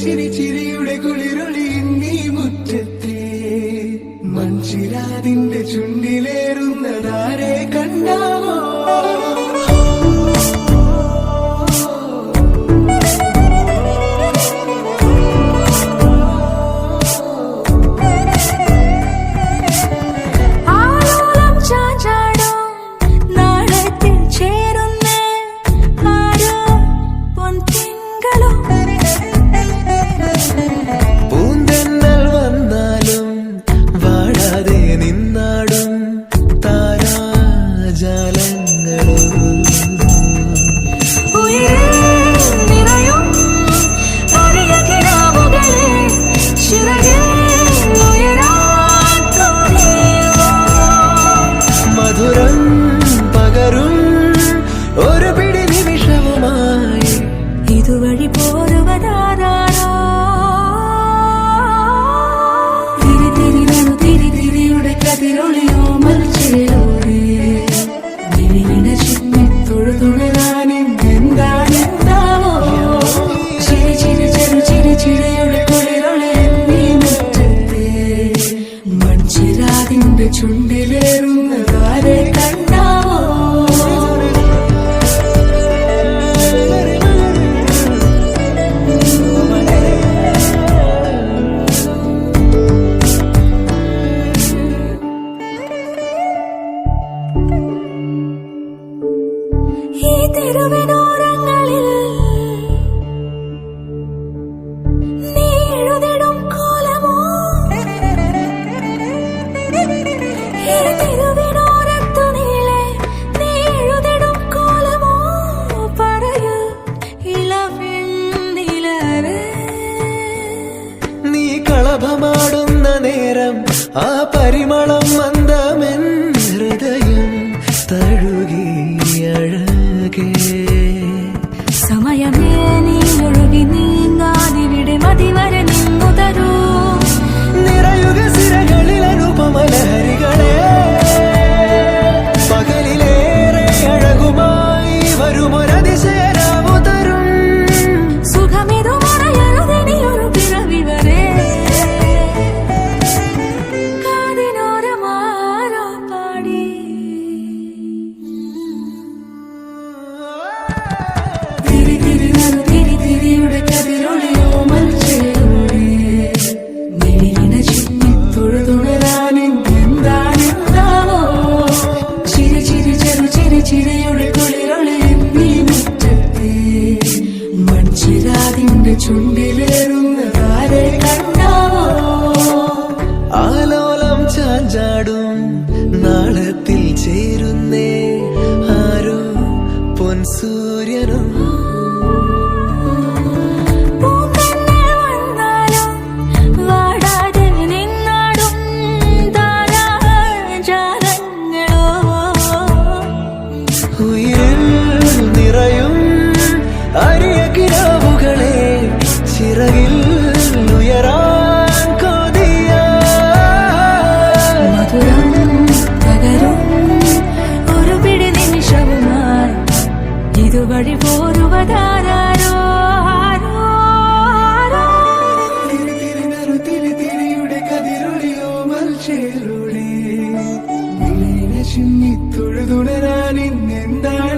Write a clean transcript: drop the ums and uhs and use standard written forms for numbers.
ചിരി ചിരിയുടെ കുളിരൊളി നീ മുറ്റത്തെ മൺചിരാതിന്റെ ചുണ്ടിലേറുന്നതാരെ കണ്ടാവോ ഇതുവഴി പോരുവതാരോ തിരിതിരിയുടെ കതിരൊളിയോ മരിച്ചേരോടെ നിന്നെ ചിന്നി തൊഴുതുണരാനും എന്താണെന്താവോ ചിരി ചിരി ചെറു ചിരി ചിരിയുടെ കുളിരൊളി നീ മുറ്റത്തെ മൺചിരാതിന്റെ ചുണ്ടിലേറുന്നതാരെ കണ്ടാവോ ഈ തെരുവിനോരങ്ങളിൽ നീ എഴുതിടും കോലമോ ഈ തെരുവിനോരത്തു നീളെ നീ എഴുതിടും കോലമോ പറയൂ ഇളവെണ്ണിലരെ നീ കളഭമാടുന്ന നേരം ആ പരിമളം മന്ദമെൻ ഹൃദയം തഴുകി അഴകേ സമയമേ നീ ഒഴുകി നീങ്ങാതിവിടെ മതിവരെ നിന്നു തരൂ നിറയുക സിരകളിൽ അനുപമലഹരികളെ പകലിലേറെ അഴകുമായി വരുമൊരതിശയരാവു തരും സുഖമിതു മറയരുതിനിയൊരു പിറവി വരെ കാതിനോരമാരോ പാടി തിരിതിരിയുടെ കതിരൊളിയോ മരിച്ചേരോടെ നിന്നെ ചിന്നി തൊഴുതുണരാനും എന്താണെന്താവോ ചിരി ചിരി ചെറു ചിരി ചിരിയുടെ കുളിരൊളി നീ മുറ്റത്തെ മൺചിരാതിന്റെ ചുണ്ടിലേറുന്നതാരെ കണ്ടാവോ ആലോലം ചാഞ്ചാടും നാളത്തിൽ ചേരുന്നേ ആരോ പൊൻസൂര്യനും നിറയും അരിയ കിനാവുകളെ ചിറകിൽ ഉയരാൻ കൊതിയ മധുരം പകരും ഒരു പിടി നിമിഷവുമായി ഇതുവഴി പോരുവതാരോ തിരിതിരിയുടെ കതിരൊളിയോ മൽച്ചേരുടെ ചിന്നി തൊഴുതുണരാൻ ഇന്നെന്താണ്